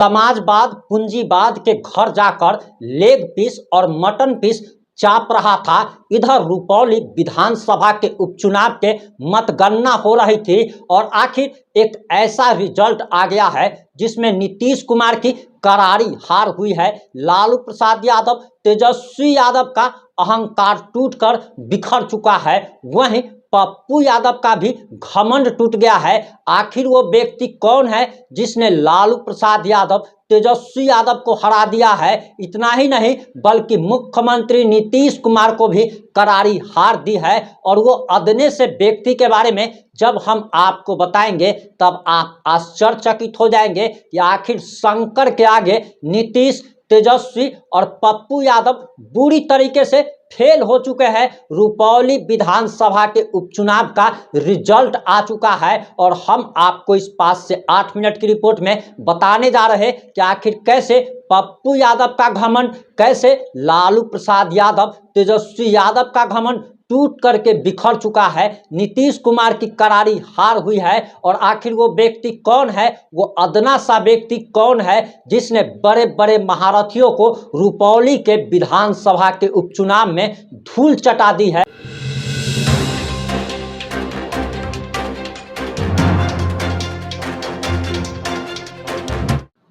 समाजवाद पूंजीवाद के घर जाकर लेग पीस और मटन पीस चाप रहा था। इधर रुपौली विधानसभा के उपचुनाव के मतगणना हो रही थी और आखिर एक ऐसा रिजल्ट आ गया है जिसमें नीतीश कुमार की करारी हार हुई है। लालू प्रसाद यादव, तेजस्वी यादव का अहंकार टूटकर बिखर चुका है। वहीं पप्पू यादव का भी घमंड टूट गया है। आखिर वो व्यक्ति कौन है जिसने लालू प्रसाद यादव, तेजस्वी यादव को हरा दिया है? इतना ही नहीं बल्कि मुख्यमंत्री नीतीश कुमार को भी करारी हार दी है। और वो अदने से व्यक्ति के बारे में जब हम आपको बताएंगे तब आप आश्चर्यचकित हो जाएंगे कि आखिर शंकर के आगे नीतीश, तेजस्वी और पप्पू यादव बुरी तरीके से फेल हो चुके हैं। रुपौली विधानसभा के उपचुनाव का रिजल्ट आ चुका है और हम आपको इस 5 से 8 मिनट की रिपोर्ट में बताने जा रहे हैं कि आखिर कैसे पप्पू यादव का घमंड, कैसे लालू प्रसाद यादव, तेजस्वी यादव का घमंड टूट करके बिखर चुका है। नीतीश कुमार की करारी हार हुई है और आखिर वो व्यक्ति कौन है, वो अदना सा व्यक्ति कौन है जिसने बड़े बड़े महारथियों को रुपौली के विधानसभा के उपचुनाव में धूल चटा दी है।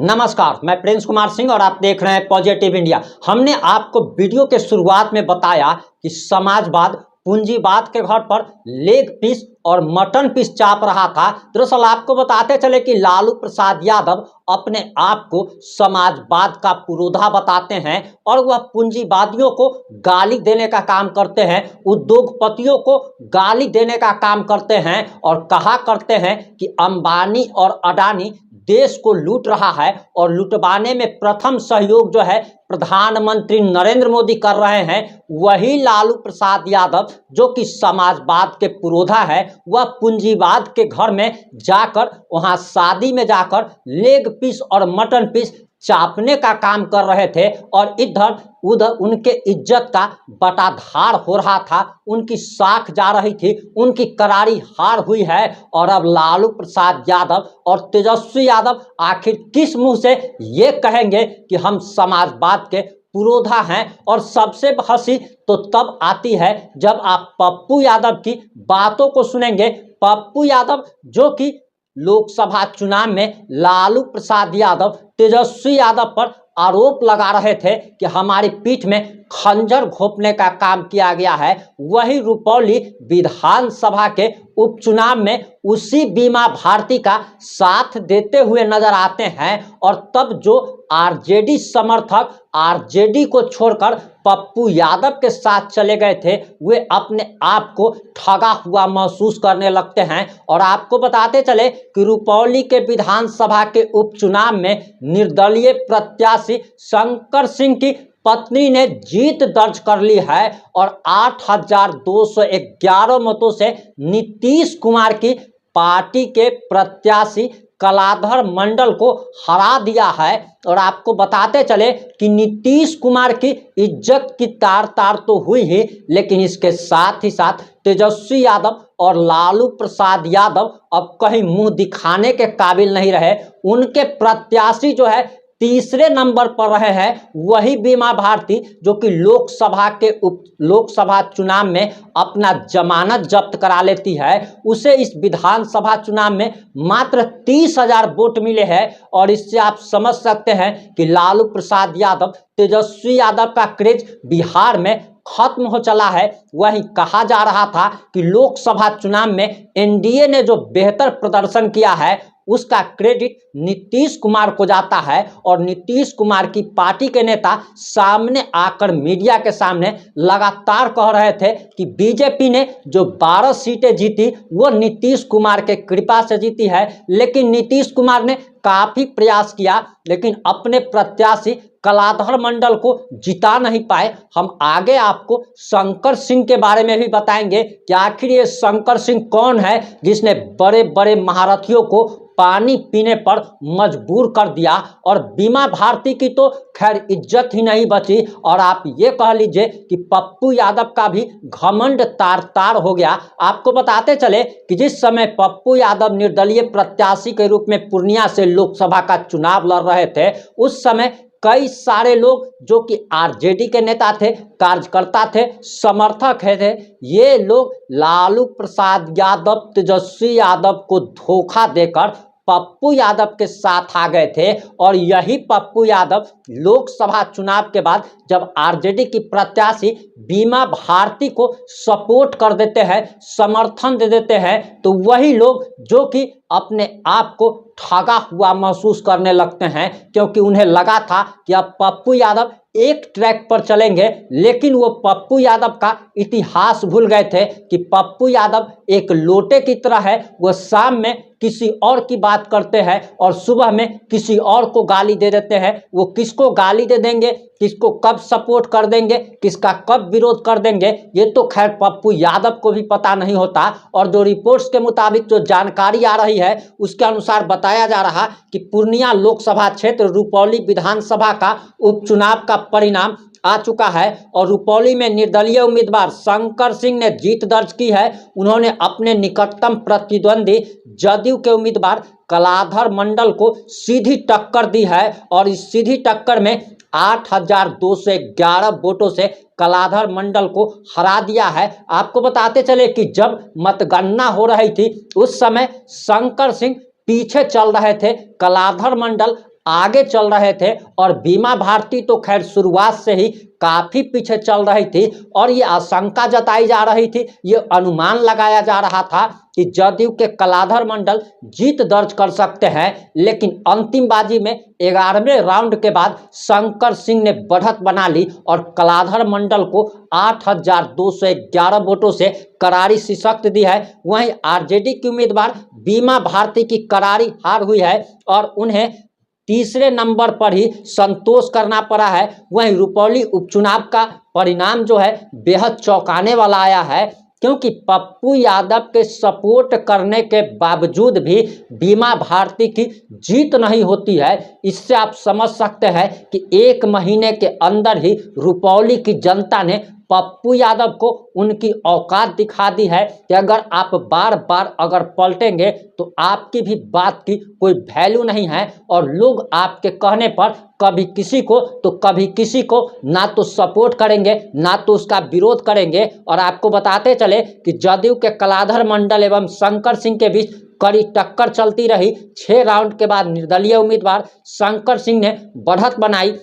नमस्कार, मैं प्रिंस कुमार सिंह और आप देख रहे हैं पॉजिटिव इंडिया। हमने आपको वीडियो के शुरुआत में बताया कि समाजवाद पूंजीवाद के घर पर लेग पीस और मटन पीस चाप रहा था। दरअसल आपको बताते चले कि लालू प्रसाद यादव अपने आप को समाजवाद का पुरोधा बताते हैं और वह पूंजीवादियों को गाली देने का काम करते हैं, उद्योगपतियों को गाली देने का काम करते हैं और कहा करते हैं कि अंबानी और अडानी देश को लूट रहा है और लुटवाने में प्रथम सहयोग जो है प्रधानमंत्री नरेंद्र मोदी कर रहे हैं। वही लालू प्रसाद यादव जो कि समाजवाद के पुरोधा है, वह पूंजीवाद के घर में जाकर, वहां शादी में जाकर लेग पीस और मटन पीस चापने का काम कर रहे थे और इधर उधर उनके इज्जत का बटाधार हो रहा था, उनकी साख जा रही थी, उनकी करारी हार हुई है। और अब लालू प्रसाद यादव और तेजस्वी यादव आखिर किस मुंह से ये कहेंगे कि हम समाजवाद के पुरोधा हैं? और सबसे हंसी तो तब आती है जब आप पप्पू यादव की बातों को सुनेंगे। पप्पू यादव जो कि लोकसभा चुनाव में लालू प्रसाद यादव, तेजस्वी यादव पर आरोप लगा रहे थे कि हमारी पीठ में खंजर घोंपने का काम किया गया है, वही रुपौली विधानसभा के उपचुनाव में उसी बीमा भारती का साथ देते हुए नजर आते हैं। और तब जो आरजेडी समर्थक आरजेडी को छोड़कर पप्पू यादव के साथ चले गए थे, वे अपने आप को ठगा हुआ महसूस करने लगते हैं। और आपको बताते चले कि रुपौली के विधानसभा के उपचुनाव में निर्दलीय प्रत्याशी शंकर सिंह की पत्नी ने जीत दर्ज कर ली है और 8,211 मतों से नीतीश कुमार की पार्टी के प्रत्याशी कलाधर मंडल को हरा दिया है। और आपको बताते चले कि नीतीश कुमार की इज्जत की तार तार तो हुई ही, लेकिन इसके साथ ही साथ तेजस्वी यादव और लालू प्रसाद यादव अब कहीं मुंह दिखाने के काबिल नहीं रहे। उनके प्रत्याशी जो है तीसरे नंबर पर रहे हैं, वही बीमा भारती जो कि लोकसभा चुनाव में अपना जमानत जब्त करा लेती है, उसे इस विधानसभा चुनाव में मात्र 30,000 वोट मिले हैं। और इससे आप समझ सकते हैं कि लालू प्रसाद यादव, तेजस्वी यादव का क्रेज बिहार में खत्म हो चला है। वही कहा जा रहा था कि लोकसभा चुनाव में एनडीए ने जो बेहतर प्रदर्शन किया है उसका क्रेडिट नीतीश कुमार को जाता है। और नीतीश कुमार की पार्टी के नेता सामने आकर मीडिया के सामने लगातार कह रहे थे कि बीजेपी ने जो 12 सीटें जीती वो नीतीश कुमार के कृपा से जीती है। लेकिन नीतीश कुमार ने काफी प्रयास किया लेकिन अपने प्रत्याशी कलाधर मंडल को जिता नहीं पाए। हम आगे आपको शंकर सिंह के बारे में भी बताएंगे कि आखिर ये शंकर सिंह कौन है जिसने बड़े बड़े महारथियों को पानी पीने पर मजबूर कर दिया और बीमा भारती की तो खैर इज्जत ही नहीं बची। और आप ये कह लीजिए कि पप्पू यादव का भी घमंड तार तार हो गया। आपको बताते चले कि जिस समय पप्पू यादव निर्दलीय प्रत्याशी के रूप में पूर्णिया से लोकसभा का चुनाव लड़ रहे थे, उस समय कई सारे लोग जो कि आरजेडी के नेता थे, कार्यकर्ता थे, समर्थक थे, ये लोग लालू प्रसाद यादव, तेजस्वी यादव को धोखा देकर पप्पू यादव के साथ आ गए थे। और यही पप्पू यादव लोकसभा चुनाव के बाद जब आरजेडी की प्रत्याशी बीमा भारती को सपोर्ट कर देते हैं, समर्थन दे देते हैं, तो वही लोग जो कि अपने आप को ठगा हुआ महसूस करने लगते हैं, क्योंकि उन्हें लगा था कि अब पप्पू यादव एक ट्रैक पर चलेंगे। लेकिन वो पप्पू यादव का इतिहास भूल गए थे कि पप्पू यादव एक लोटे की तरह है। वो शाम में किसी और की बात करते हैं और सुबह में किसी और को गाली दे देते हैं। वो किसको गाली दे देंगे, किसको कब सपोर्ट कर देंगे, किसका कब विरोध कर देंगे, ये तो खैर पप्पू यादव को भी पता नहीं होता। और जो रिपोर्ट्स के मुताबिक जो जानकारी आ रही है उसके अनुसार बताया जा रहा कि पूर्णिया लोकसभा क्षेत्र रुपौली विधानसभा का उपचुनाव का परिणाम आ चुका है और रुपौली में निर्दलीय उम्मीदवार शंकर सिंह ने जीत दर्ज की है। उन्होंने अपने निकटतम प्रतिद्वंदी जदयू के उम्मीदवार कलाधर मंडल को सीधी टक्कर दी है और इस सीधी टक्कर में 8,211 वोटों से कलाधर मंडल को हरा दिया है। आपको बताते चले कि जब मतगणना हो रही थी उस समय शंकर सिंह पीछे चल रहे थे, कलाधर मंडल आगे चल रहे थे और बीमा भारती तो खैर शुरुआत से ही काफी पीछे चल रही थी। और ये आशंका जताई जा रही थी, ये अनुमान लगाया जा रहा था कि जदयू के कलाधर मंडल जीत दर्ज कर सकते हैं। लेकिन अंतिम बाजी में 11वें राउंड के बाद शंकर सिंह ने बढ़त बना ली और कलाधर मंडल को 8,211 वोटों से करारी शिकस्त दी है। वहीं आरजेडी की उम्मीदवार बीमा भारती की करारी हार हुई है और उन्हें तीसरे नंबर पर ही संतोष करना पड़ा है। वहीं रुपौली उपचुनाव का परिणाम जो है बेहद चौंकाने वाला आया है, क्योंकि पप्पू यादव के सपोर्ट करने के बावजूद भी बीमा भारती की जीत नहीं होती है। इससे आप समझ सकते हैं कि एक महीने के अंदर ही रुपौली की जनता ने पप्पू यादव को उनकी औकात दिखा दी है कि अगर आप बार बार अगर पलटेंगे तो आपकी भी बात की कोई वैल्यू नहीं है और लोग आपके कहने पर कभी किसी को तो कभी किसी को ना तो सपोर्ट करेंगे ना तो उसका विरोध करेंगे। और आपको बताते चले कि जदयू के कलाधर मंडल एवं शंकर सिंह के बीच कड़ी टक्कर चलती रही। 6 राउंड के बाद निर्दलीय उम्मीदवार शंकर सिंह ने बढ़त बनाई,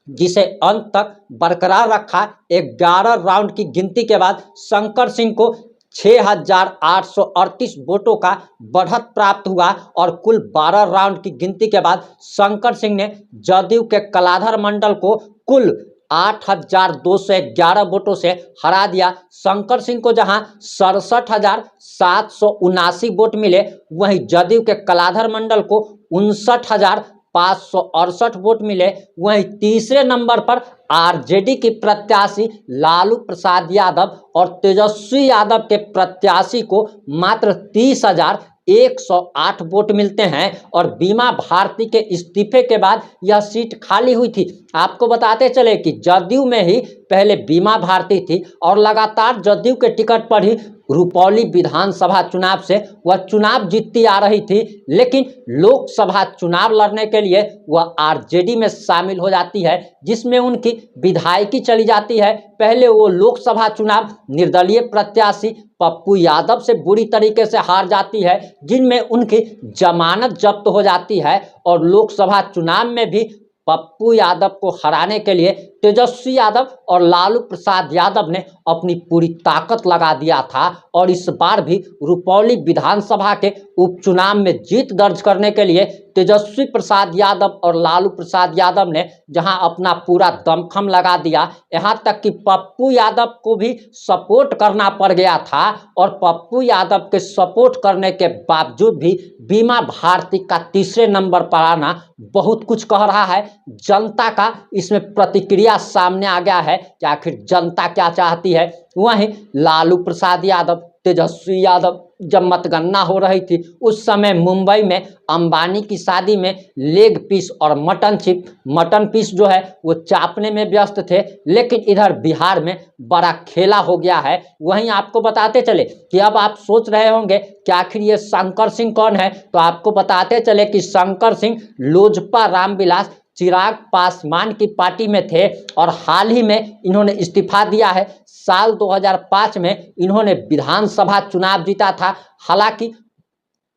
जिसे अंत तक बरकरार रखा। 11 राउंड की गिनती के बाद शंकर सिंह को 6,838 वोटों का बढ़त प्राप्त हुआ और कुल 12 राउंड की गिनती के बाद शंकर सिंह ने जदयू के कलाधर मंडल को कुल 8,211 वोटों से हरा दिया। शंकर सिंह को जहां 67,779 वोट मिले, वहीं जदयू के कलाधर मंडल को 59,568 वोट मिले। वहीं तीसरे नंबर पर आरजेडी की प्रत्याशी लालू प्रसाद यादव और तेजस्वी यादव के प्रत्याशी को मात्र 30,108 वोट मिलते हैं और बीमा भारती के इस्तीफे के बाद यह सीट खाली हुई थी। आपको बताते चले कि जदयू में ही पहले बीमा भारती थी और लगातार जदयू के टिकट पर ही रुपौली विधानसभा चुनाव से वह चुनाव जीतती आ रही थी, लेकिन लोकसभा चुनाव लड़ने के लिए वह आरजेडी में शामिल हो जाती है, जिसमें उनकी विधायकी चली जाती है। पहले वो लोकसभा चुनाव निर्दलीय प्रत्याशी पप्पू यादव से बुरी तरीके से हार जाती है, जिनमें उनकी जमानत जब्त हो जाती है और लोकसभा चुनाव में भी पप्पू यादव को हराने के लिए तेजस्वी यादव और लालू प्रसाद यादव ने अपनी पूरी ताकत लगा दिया था। और इस बार भी रुपौली विधानसभा के उपचुनाव में जीत दर्ज करने के लिए तेजस्वी प्रसाद यादव और लालू प्रसाद यादव ने जहां अपना पूरा दमखम लगा दिया, यहां तक कि पप्पू यादव को भी सपोर्ट करना पड़ गया था। और पप्पू यादव के सपोर्ट करने के बावजूद भी बीमा भारती का तीसरे नंबर पर आना बहुत कुछ कह रहा है। जनता का इसमें प्रतिक्रिया सामने आ गया है कि आखिर जनता क्या चाहती है। वहीं लालू प्रसाद यादव, तेजस्वी यादव जब मतगणना हो रही थी उस समय मुंबई में अंबानी की शादी में लेग पीस और मटन पीस जो है वो चापने में व्यस्त थे। लेकिन इधर बिहार में बड़ा खेला हो गया है। वहीं आपको बताते चले कि अब आप सोच रहे होंगे कि आखिर ये शंकर सिंह कौन है, तो आपको बताते चले कि शंकर सिंह लोजपा रामविलास चिराग पासवान की पार्टी में थे और हाल ही में इन्होंने इस्तीफा दिया है। साल 2005 में इन्होंने विधानसभा चुनाव जीता था। हालांकि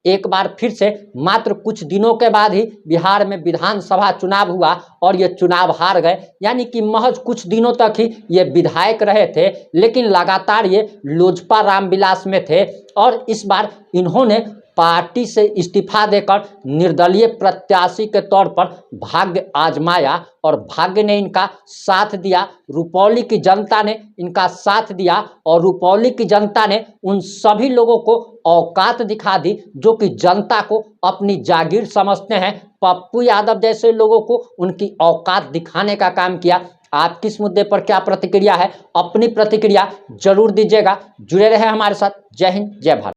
एक बार फिर से मात्र कुछ दिनों के बाद ही बिहार में विधानसभा चुनाव हुआ और ये चुनाव हार गए, यानी कि महज कुछ दिनों तक ही ये विधायक रहे थे। लेकिन लगातार ये लोजपा रामविलास में थे और इस बार इन्होंने पार्टी से इस्तीफा देकर निर्दलीय प्रत्याशी के तौर पर भाग्य आजमाया और भाग्य ने इनका साथ दिया। रुपौली की जनता ने इनका साथ दिया और रुपौली की जनता ने उन सभी लोगों को औकात दिखा दी जो कि जनता को अपनी जागीर समझते हैं। पप्पू यादव जैसे लोगों को उनकी औकात दिखाने का काम किया। आप किस मुद्दे पर क्या प्रतिक्रिया है, अपनी प्रतिक्रिया जरूर दीजिएगा। जुड़े रहे हमारे साथ। जय हिंद, जय भारत।